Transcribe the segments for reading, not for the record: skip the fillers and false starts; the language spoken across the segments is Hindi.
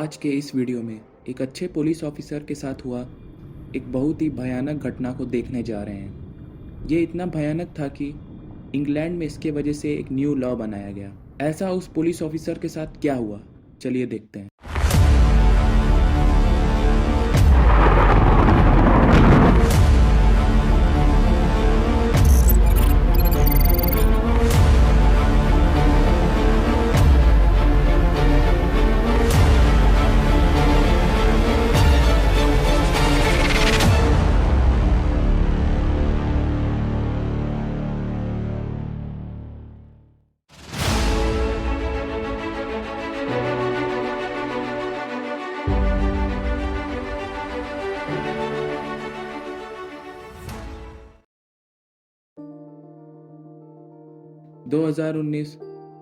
आज के इस वीडियो में एक अच्छे पुलिस ऑफिसर के साथ हुआ एक बहुत ही भयानक घटना को देखने जा रहे हैं। ये इतना भयानक था कि इंग्लैंड में इसके वजह से एक न्यू लॉ बनाया गया। ऐसा उस पुलिस ऑफिसर के साथ क्या हुआ, चलिए देखते हैं। 2019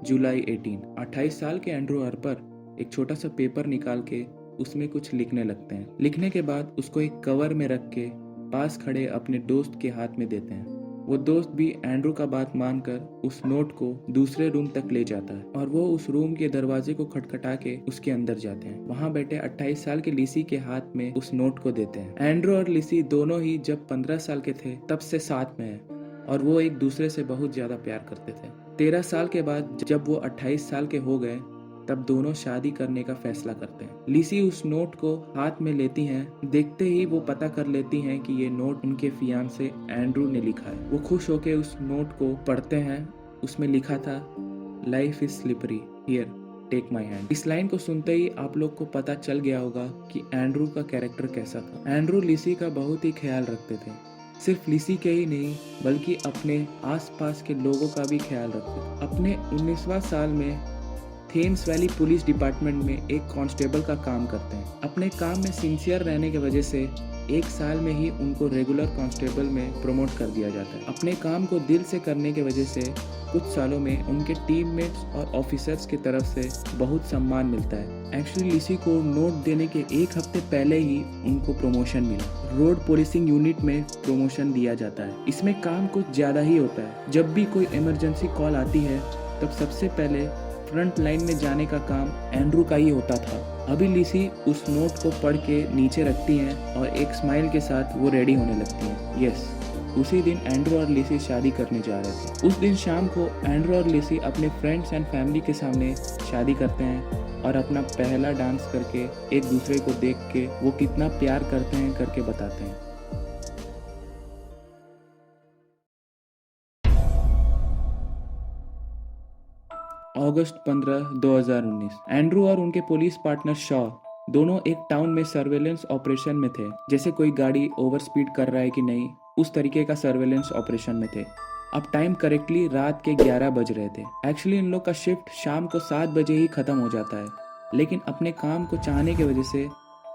जुलाई 28 साल के एंड्रू हार्पर एक छोटा सा पेपर निकाल के उसमें कुछ लिखने लगते हैं। लिखने के बाद उसको एक कवर में रख के पास खड़े अपने दोस्त के हाथ में देते हैं। वो दोस्त भी एंड्रू का बात मानकर उस नोट को दूसरे रूम तक ले जाता है और वो उस रूम के दरवाजे को खटखटा के उसके अंदर जाते हैं। वहाँ बैठे 28 साल के लिसी के हाथ में उस नोट को देते हैं। एंड्रू और लिसी दोनों ही जब 15 साल के थे तब से साथ में हैं और वो एक दूसरे से बहुत ज्यादा प्यार करते थे। 13 साल के बाद जब वो 28 साल के हो गए तब दोनों शादी करने का फैसला करते हैं। लिसी उस नोट को हाथ में लेती हैं। देखते ही वो पता कर लेती हैं कि ये नोट उनके फियांसे एंड्रू ने लिखा है। वो खुश होकर उस नोट को पढ़ते हैं। उसमें लिखा था, life is slippery, here take my hand. इस लाइन को सुनते ही आप लोग को पता चल गया होगा कि एंड्रू का कैरेक्टर कैसा था। एंड्रू लिसी का बहुत ही ख्याल रखते थे। सिर्फ लिसी के ही नहीं बल्कि अपने आसपास के लोगों का भी ख्याल रखते थे। अपने 19वां साल में थेम्स वैली पुलिस डिपार्टमेंट में एक कांस्टेबल का काम करते हैं। अपने काम में सिंसियर रहने की वजह से एक साल में ही उनको रेगुलर कांस्टेबल में प्रमोट कर दिया जाता है। अपने काम को दिल से करने की वजह से कुछ सालों में उनके टीममेट्स और ऑफिसर्स की तरफ से बहुत सम्मान मिलता है। एक्चुअली लिसी को नोट देने के एक हफ्ते पहले ही उनको प्रमोशन मिला। रोड पुलिसिंग यूनिट में प्रमोशन दिया जाता है। इसमें काम कुछ ज्यादा ही होता है। जब भी कोई इमरजेंसी कॉल आती है तब सबसे पहले फ्रंट लाइन में जाने का काम एंड्रू का ही होता था। अभी लिसी उस नोट को पढ़ के नीचे रखती हैं और एक स्माइल के साथ वो रेडी होने लगती हैं। यस, उसी दिन एंड्रू और लिसी शादी करने जा रहे थे। उस दिन शाम को एंड्रू और लिसी अपने फ्रेंड्स एंड फैमिली के सामने शादी करते हैं और अपना पहला डांस करके एक दूसरे को देख के वो कितना प्यार करते हैं करके बताते हैं। अगस्त 15, 2019। एंड्रू और उनके पुलिस पार्टनर शॉ दोनों एक टाउन में सर्वेलेंस ऑपरेशन में थे। जैसे कोई गाड़ी ओवर स्पीड कर रहा है कि नहीं, उस तरीके का सर्वेलेंस ऑपरेशन में थे। अब टाइम करेक्टली रात के 11 बज रहे थे। एक्चुअली इन लोग का शिफ्ट शाम को 7 बजे ही खत्म हो जाता है, लेकिन अपने काम को चाहने की वजह से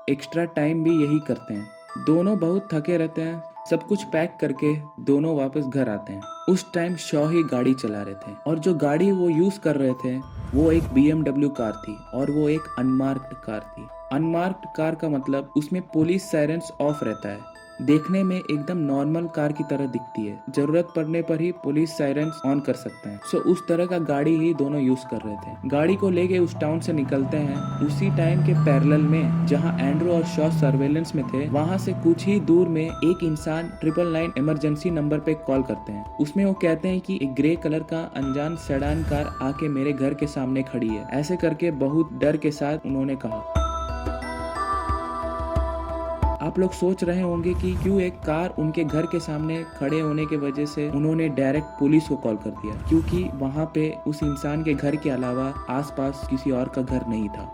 एक्स्ट्रा टाइम भी यही करते हैं। दोनों बहुत थके रहते हैं। सब कुछ पैक करके दोनों वापस घर आते हैं। उस टाइम शॉ ही गाड़ी चला रहे थे और जो गाड़ी वो यूज कर रहे थे वो एक BMW कार थी और वो एक अनमार्क्ड कार थी। अनमार्क्ड कार का मतलब उसमें पुलिस सायरन्स ऑफ रहता है। देखने में एकदम नॉर्मल कार की तरह दिखती है। जरूरत पड़ने पर ही पुलिस सायरन्स ऑन कर सकते हैं। सो उस तरह का गाड़ी ही दोनों यूज कर रहे थे। गाड़ी को लेके उस टाउन से निकलते हैं। उसी टाइम के पैरेलल में जहां एंड्रू और शॉ सर्वेलेंस में थे, वहां से कुछ ही दूर में एक इंसान 999 इमरजेंसी नंबर पे कॉल करते हैं। उसमें वो कहते हैं कि एक ग्रे कलर का अनजान सेडान कार आके मेरे घर के सामने खड़ी है। ऐसे करके बहुत डर के साथ उन्होंने कहा। आप लोग सोच रहे होंगे कि क्यों एक कार उनके घर के सामने खड़े होने की वजह से उन्होंने डायरेक्ट पुलिस को कॉल कर दिया, क्योंकि वहां पे उस इंसान के घर के अलावा आसपास किसी और का घर नहीं था।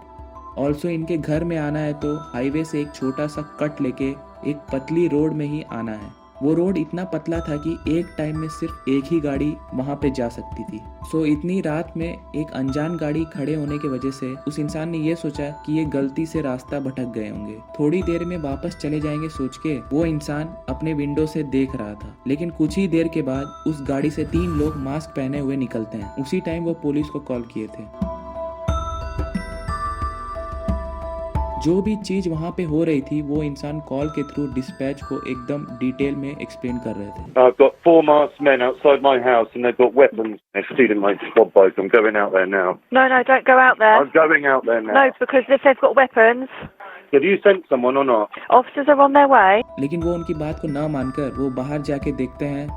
ऑल्सो इनके घर में आना है तो हाईवे से एक छोटा सा कट लेके एक पतली रोड में ही आना है। वो रोड इतना पतला था कि एक टाइम में सिर्फ एक ही गाड़ी वहां पे जा सकती थी। सो इतनी रात में एक अनजान गाड़ी खड़े होने की वजह से उस इंसान ने ये सोचा कि ये गलती से रास्ता भटक गए होंगे, थोड़ी देर में वापस चले जाएंगे सोच के वो इंसान अपने विंडो से देख रहा था। लेकिन कुछ ही देर के बाद उस गाड़ी से 3 लोग मास्क पहने हुए निकलते हैं। उसी टाइम वो पुलिस को कॉल किए थे। जो भी चीज वहाँ पे हो रही थी वो इंसान कॉल के थ्रू डिस्पैच को एकदम डिटेल में एक्सप्लेन कर रहे थे। I've got 4 masked men outside my house and they've got weapons. They're stealing my squad bike. I'm going out there now. No, don't go out there. I'm going out there now. No, because if they've got weapons, Have you sent someone or not? officers are on their way. लेकिन वो उनकी बात को ना मानकर वो बाहर जाके देखते हैं,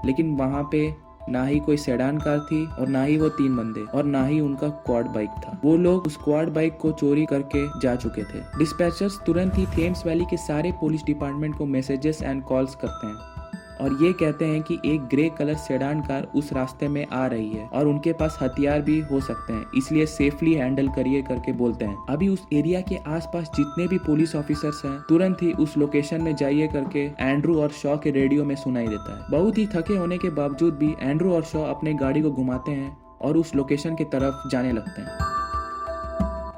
लेकिन वहाँ पे ना ही कोई सेडान कार थी और ना ही वो 3 बंदे और ना ही उनका क्वाड बाइक था। वो लोग उस क्वाड बाइक को चोरी करके जा चुके थे। डिस्पैचर्स तुरंत ही थेम्स वैली के सारे पुलिस डिपार्टमेंट को मैसेजेस एंड कॉल्स करते हैं और ये कहते हैं कि एक ग्रे कलर सेडान कार उस रास्ते में आ रही है और उनके पास हथियार भी हो सकते हैं, इसलिए सेफली हैंडल करिए करके बोलते हैं। अभी उस एरिया के आसपास जितने भी पुलिस ऑफिसर्स हैं तुरंत ही उस लोकेशन में जाइए करके एंड्रू और शॉ के रेडियो में सुनाई देता है। बहुत ही थके होने के बावजूद भी एंड्रू और शॉ अपने गाड़ी को घुमाते हैं और उस लोकेशन की तरफ जाने लगते हैं।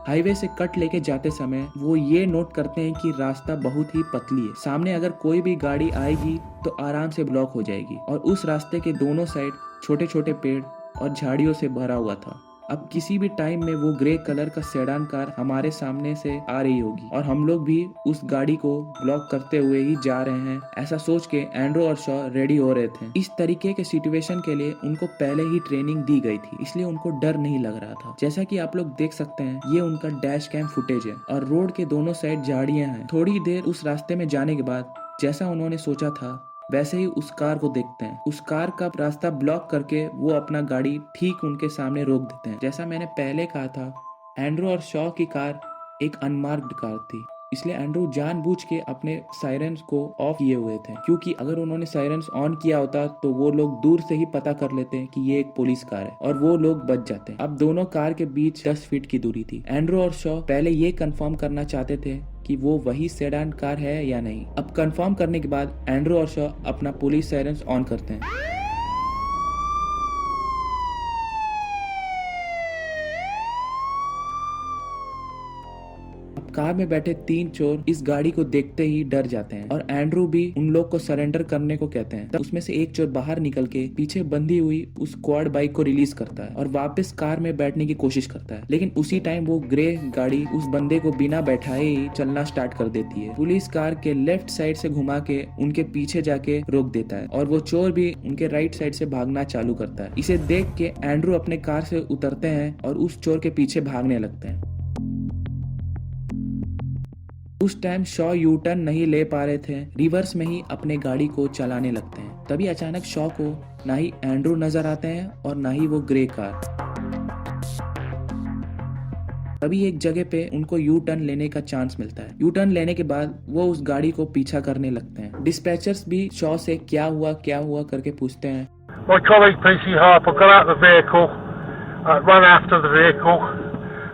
हाईवे से कट लेके जाते समय वो ये नोट करते हैं कि रास्ता बहुत ही पतली है, सामने अगर कोई भी गाड़ी आएगी तो आराम से ब्लॉक हो जाएगी और उस रास्ते के दोनों साइड छोटे छोटे पेड़ और झाड़ियों से भरा हुआ था। अब किसी भी टाइम में वो ग्रे कलर का सेडान कार हमारे सामने से आ रही होगी और हम लोग भी उस गाड़ी को ब्लॉक करते हुए ही जा रहे हैं, ऐसा सोच के एंड्रू और शॉ रेडी हो रहे थे। इस तरीके के सिचुएशन के लिए उनको पहले ही ट्रेनिंग दी गई थी, इसलिए उनको डर नहीं लग रहा था। जैसा कि आप लोग देख सकते हैं ये उनका डैश कैम फुटेज है और रोड के दोनों साइड झाड़ियां हैं। थोड़ी देर उस रास्ते में जाने के बाद जैसा उन्होंने सोचा था वैसे ही उस कार को देखते हैं। उस कार का रास्ता ब्लॉक करके वो अपना गाड़ी ठीक उनके सामने रोक देते हैं। जैसा मैंने पहले कहा था, एंड्रू और शॉ की कार एक अनमार्क्ड कार थी, इसलिए एंड्रू जानबूझ के अपने सायरन्स को ऑफ किए हुए थे, क्योंकि अगर उन्होंने सायरन्स ऑन किया होता तो वो लोग दूर से ही पता कर लेते कि ये एक पुलिस कार है और वो लोग बच जाते। अब दोनों कार के बीच 10 फीट की दूरी थी। एंड्रू और शॉ पहले ये कंफर्म करना चाहते थे कि वो वही सेडान कार है या नहीं। अब कंफर्म करने के बाद एंड्रू और शॉ अपना पुलिस सायरन्स ऑन करते हैं। अब कार में बैठे 3 चोर इस गाड़ी को देखते ही डर जाते हैं और एंड्रू भी उन लोग को सरेंडर करने को कहते हैं। तब उसमें से एक चोर बाहर निकल के पीछे बंधी हुई उस क्वाड बाइक को रिलीज करता है और वापस कार में बैठने की कोशिश करता है, लेकिन उसी टाइम वो ग्रे गाड़ी उस बंदे को बिना बैठाए ही चलना स्टार्ट कर देती है। पुलिस कार के लेफ्ट साइड से घुमा के उनके पीछे जाके रोक देता है और वो चोर भी उनके राइट साइड से भागना चालू करता है। इसे देख के एंड्रू अपने कार से उतरते हैं और उस चोर के पीछे भागने लगते हैं। उस टाइम शॉ यू टर्न नहीं ले पा रहे थे, रिवर्स में ही अपने गाड़ी को चलाने लगते हैं। तभी अचानक शॉ को ना ही एंड्रू नजर आते हैं और ना ही वो ग्रे कार। तभी एक जगह पे उनको यू टर्न लेने का चांस मिलता है। यू टर्न लेने के बाद वो उस गाड़ी को पीछा करने लगते हैं। डिस्पैचर्स भी शॉ से क्या हुआ करके पूछते हैं। My colleague PC Harper got out of the vehicle, ran after the vehicle.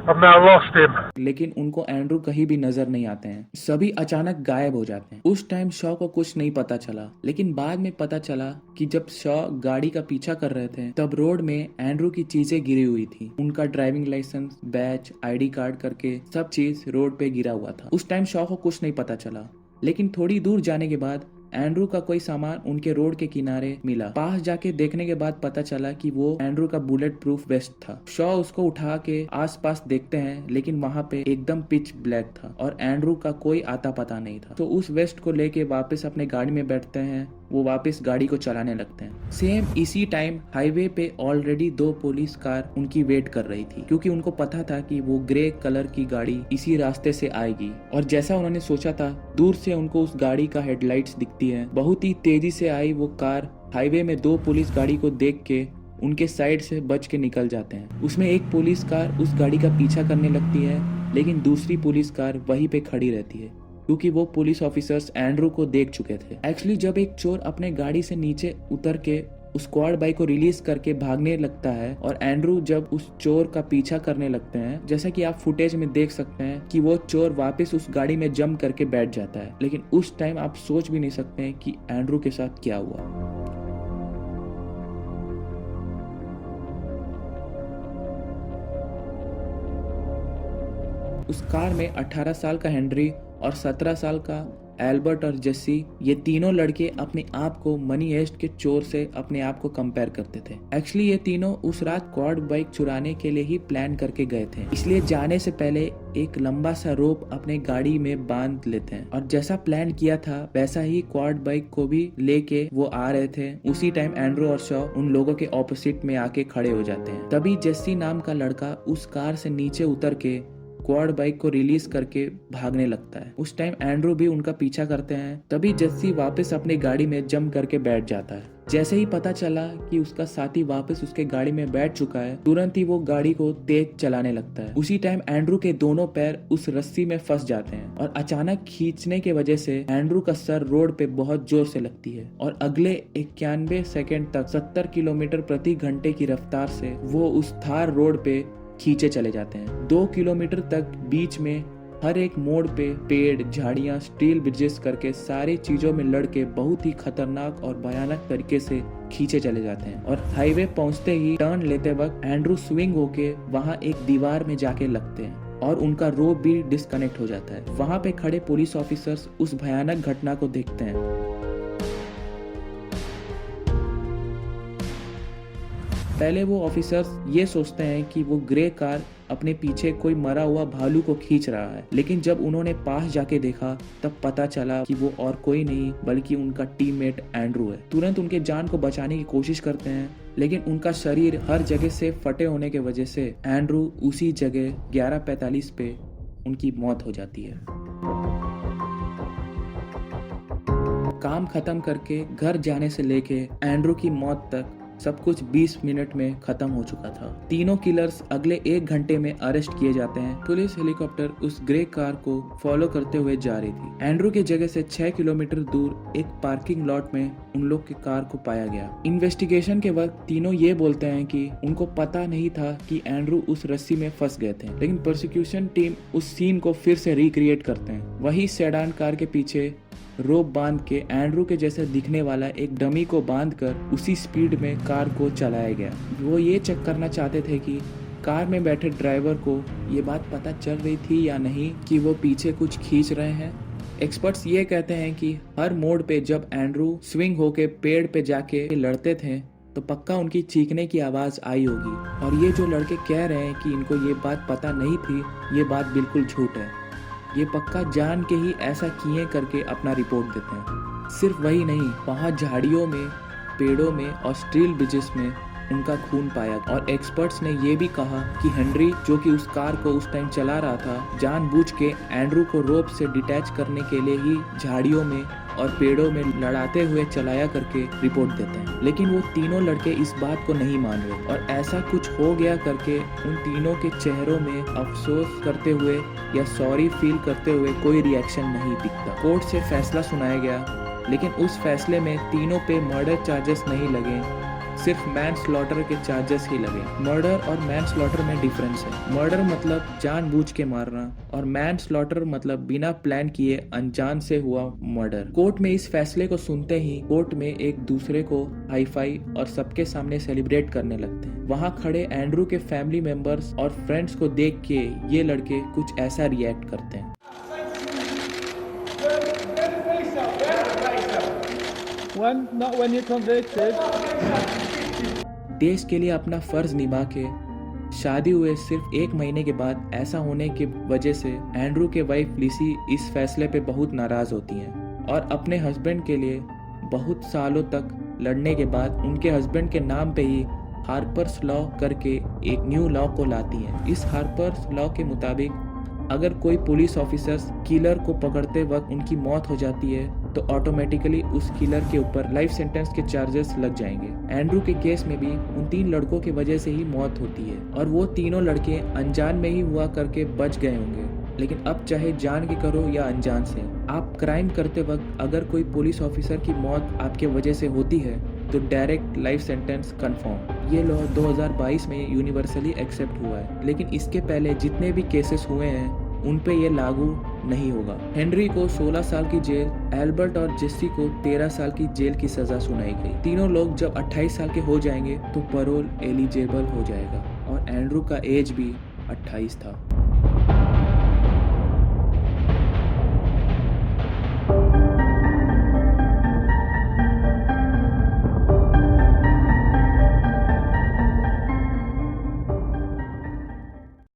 I've now lost him. लेकिन उनको एंड्रू कहीं भी नजर नहीं आते हैं, सभी अचानक गायब हो जाते हैं। उस टाइम शॉ को कुछ नहीं पता चला, लेकिन बाद में पता चला कि जब शॉ गाड़ी का पीछा कर रहे थे तब रोड में एंड्रू की चीजें गिरी हुई थी। उनका driving licence, batch, ID card करके सब चीज रोड पे गिरा हुआ था। उस टाइम शॉ को कुछ नहीं पता चला, लेकिन थोड़ी दूर जाने के बाद एंड्रू का कोई सामान उनके रोड के किनारे मिला। पास जाके देखने के बाद पता चला कि वो एंड्रू का बुलेट प्रूफ वेस्ट था। शॉ उसको उठा के आसपास देखते हैं, लेकिन वहाँ पे एकदम पिच ब्लैक था और एंड्रू का कोई आता पता नहीं था। तो उस वेस्ट को लेके वापस अपने गाड़ी में बैठते हैं, वो वापस गाड़ी को चलाने लगते हैं। सेम इसी टाइम हाईवे पे ऑलरेडी 2 पुलिस कार उनकी वेट कर रही थी, क्योंकि उनको पता था कि वो ग्रे कलर की गाड़ी इसी रास्ते से आएगी। और जैसा उन्होंने सोचा था, दूर से उनको उस गाड़ी का हेडलाइट्स दिखती है। बहुत ही तेजी से आई वो कार हाईवे में 2 पुलिस गाड़ी को देख के उनके साइड से बच के निकल जाते हैं। उसमें एक पुलिस कार उस गाड़ी का पीछा करने लगती है, लेकिन दूसरी पुलिस कार वहीं पे खड़ी रहती है, क्योंकि वो पुलिस ऑफिसर्स एंड्रू को देख चुके थे। एक्चुअली जब एक चोर अपने गाड़ी से नीचे उतर के उस क्वाड बाइक को रिलीज करके भागने लगता है और एंड्रू जब उस चोर का पीछा करने लगते हैं, जैसा कि आप फुटेज में देख सकते हैं कि वो चोर वापस उस गाड़ी में जंप करके बैठ जाता है। लेकिन उस टाइम आप सोच भी नहीं सकते हैं कि एंड्रू के साथ क्या हुआ। उस कार में 18 साल का हेनरी और 17 साल का एल्बर्ट और जेसी, ये तीनों लड़के अपने आप को मनी हेस्ट के चोर से अपने आप को कंपेयर करते थे। एक्चुअली ये तीनों उस रात क्वाड बाइक चुराने के लिए ही प्लान करके गए थे, इसलिए जाने से पहले एक लंबा सा रोप अपने गाड़ी में बांध लेते हैं और जैसा प्लान किया था वैसा ही क्वाड बाइक को भी लेके वो आ रहे थे। उसी टाइम एंड्रू और शॉ उन लोगों के ऑपोजिट में आके खड़े हो जाते हैं। तभी जेसी नाम का लड़का उस कार से नीचे उतर के क्वाड बाइक को रिलीज करके भागने लगता है। उस टाइम एंड्रू भी उनका पीछा करते हैं। तभी जेसी वापस अपनी गाड़ी में जंप करके बैठ जाता है। जैसे ही पता चला कि उसका साथी वापस उसके गाड़ी में बैठ चुका है, तुरंत ही वो गाड़ी को तेज चलाने लगता है। उसी टाइम एंड्रू के दोनों पैर उस रस्सी में फंस जाते हैं और अचानक खींचने के वजह से एंड्रू का सर रोड पे बहुत जोर से लगती है और अगले 91 सेकेंड तक 70 किलोमीटर प्रति घंटे की रफ्तार से वो उस थार रोड पे खींचे चले जाते हैं। 2 किलोमीटर तक बीच में हर एक मोड़ पे पेड़, झाड़ियां, स्टील ब्रिजेस करके सारी चीजों में लड़के बहुत ही खतरनाक और भयानक तरीके से खींचे चले जाते हैं और हाईवे पहुंचते ही टर्न लेते वक्त एंड्रू स्विंग होके वहां एक दीवार में जाके लगते हैं और उनका रोप भी डिस्कनेक्ट हो जाता है। वहां पे खड़े पुलिस ऑफिसर्स उस भयानक घटना को देखते हैं। पहले वो ऑफिसर्स ये सोचते हैं कि वो ग्रे कार अपने पीछे कोई मरा हुआ भालू को खींच रहा है, लेकिन जब उन्होंने पास जाके देखा तब पता चला कि वो और कोई नहीं बल्कि उनका टीममेट एंड्रू है। तुरंत उनके जान को बचाने की कोशिश करते हैं, लेकिन उनका शरीर हर जगह से फटे होने की वजह से एंड्रू उसी जगह 11:45 पे उनकी मौत हो जाती है। काम खत्म करके घर जाने से लेके एंड्रू की मौत तक सब कुछ 20 मिनट में खत्म हो चुका था। तीनों किलर्स अगले 1 घंटे में अरेस्ट किए जाते हैं। पुलिस हेलीकॉप्टर उस ग्रे कार को फॉलो करते हुए जा रही थी। एंड्रू की जगह से 6 किलोमीटर दूर एक पार्किंग लॉट में उन लोग की कार को पाया गया। इन्वेस्टिगेशन के वक्त तीनों ये बोलते हैं कि उनको पता नहीं था कि एंड्रू उस रस्सी में फंस गए थे, लेकिन प्रोसिक्यूशन टीम उस सीन को फिर से रिक्रिएट करते हैं। वही सेडान कार के पीछे रोप बांध के एंड्रू के जैसे दिखने वाला एक डमी को बांधकर उसी स्पीड में कार को चलाया गया। वो ये चेक करना चाहते थे कि कार में बैठे ड्राइवर को ये बात पता चल रही थी या नहीं कि वो पीछे कुछ खींच रहे हैं। एक्सपर्ट्स ये कहते हैं कि हर मोड़ पे जब एंड्रू स्विंग होके पेड़ पे जाके लड़ते थे तो पक्का उनकी चीखने की आवाज आई होगी, और ये जो लड़के कह रहे हैं कि इनको ये बात पता नहीं थी, ये बात बिल्कुल झूठ है। ये पक्का जान के ही ऐसा किए करके अपना रिपोर्ट देते हैं। सिर्फ वही नहीं, वहाँ झाड़ियों में, पेड़ों में और स्टील ब्रिजेस में उनका खून पाया। और एक्सपर्ट्स ने ये भी कहा कि हेनरी, जो कि उस कार को उस टाइम चला रहा था, जानबूझ के एंड्रू को रोप से डिटैच करने के लिए ही झाड़ियों में और पेड़ों में लड़ाते हुए चलाया करके रिपोर्ट देते हैं। लेकिन वो तीनों लड़के इस बात को नहीं मान रहे और ऐसा कुछ हो गया करके उन तीनों के चेहरों में अफसोस करते हुए या सॉरी फील करते हुए कोई रिएक्शन नहीं दिखता। कोर्ट से फैसला सुनाया गया, लेकिन उस फैसले में तीनों पे मर्डर चार्जेस नहीं लगे, सिर्फ मैन स्लॉटर के चार्जेस ही लगे। मर्डर और मैन स्लॉटर में डिफरेंस है। मर्डर मतलब जानबूझ के मारना और मैन स्लॉटर मतलब बिना प्लान किए अनजान से हुआ मर्डर। कोर्ट में इस फैसले को सुनते ही कोर्ट में एक दूसरे को हाई फाई और सबके सामने सेलिब्रेट करने लगते हैं। वहाँ खड़े एंड्रू के फैमिली मेंबर्स और फ्रेंड्स को देख के ये लड़के कुछ ऐसा रिएक्ट करते हैं। Not when you're convicted. देश के लिए अपना फर्ज निभा के शादी हुए सिर्फ 1 महीने के बाद ऐसा होने की वजह से एंड्रू के वाइफ लिसी इस फैसले पे बहुत नाराज होती हैं और अपने हस्बैंड के लिए बहुत सालों तक लड़ने के बाद उनके हस्बैंड के नाम पे ही हार्पर्स लॉ करके एक न्यू लॉ को लाती हैं। इस हार्पर्स लॉ के मुताबिक अगर कोई पुलिस ऑफिसर्स किलर को पकड़ते वक्त उनकी मौत हो जाती है तो ऑटोमेटिकली उस किलर के ऊपर लाइफ सेंटेंस के चार्जेस लग जाएंगे। एंड्रू के केस में भी उन 3 लड़कों की वजह से ही मौत होती है और वो तीनों लड़के अनजान में ही हुआ करके बच गए होंगे। लेकिन अब चाहे जान के करो या अनजान से, आप क्राइम करते वक्त अगर कोई पुलिस ऑफिसर की मौत आपके वजह से होती है तो डायरेक्ट लाइफ सेंटेंस कंफर्म। ये लॉ 2022 में यूनिवर्सली एक्सेप्ट हुआ है, लेकिन इसके पहले जितने भी केसेस हुए हैं उन पे ये लागू नहीं होगा। हेनरी को 16 साल की जेल, एल्बर्ट और जेसी को 13 साल की जेल की सजा सुनाई गई। तीनों लोग जब 28 साल के हो जाएंगे तो पैरोल एलिजिबल हो जाएगा और एंड्रू का एज भी 28 था।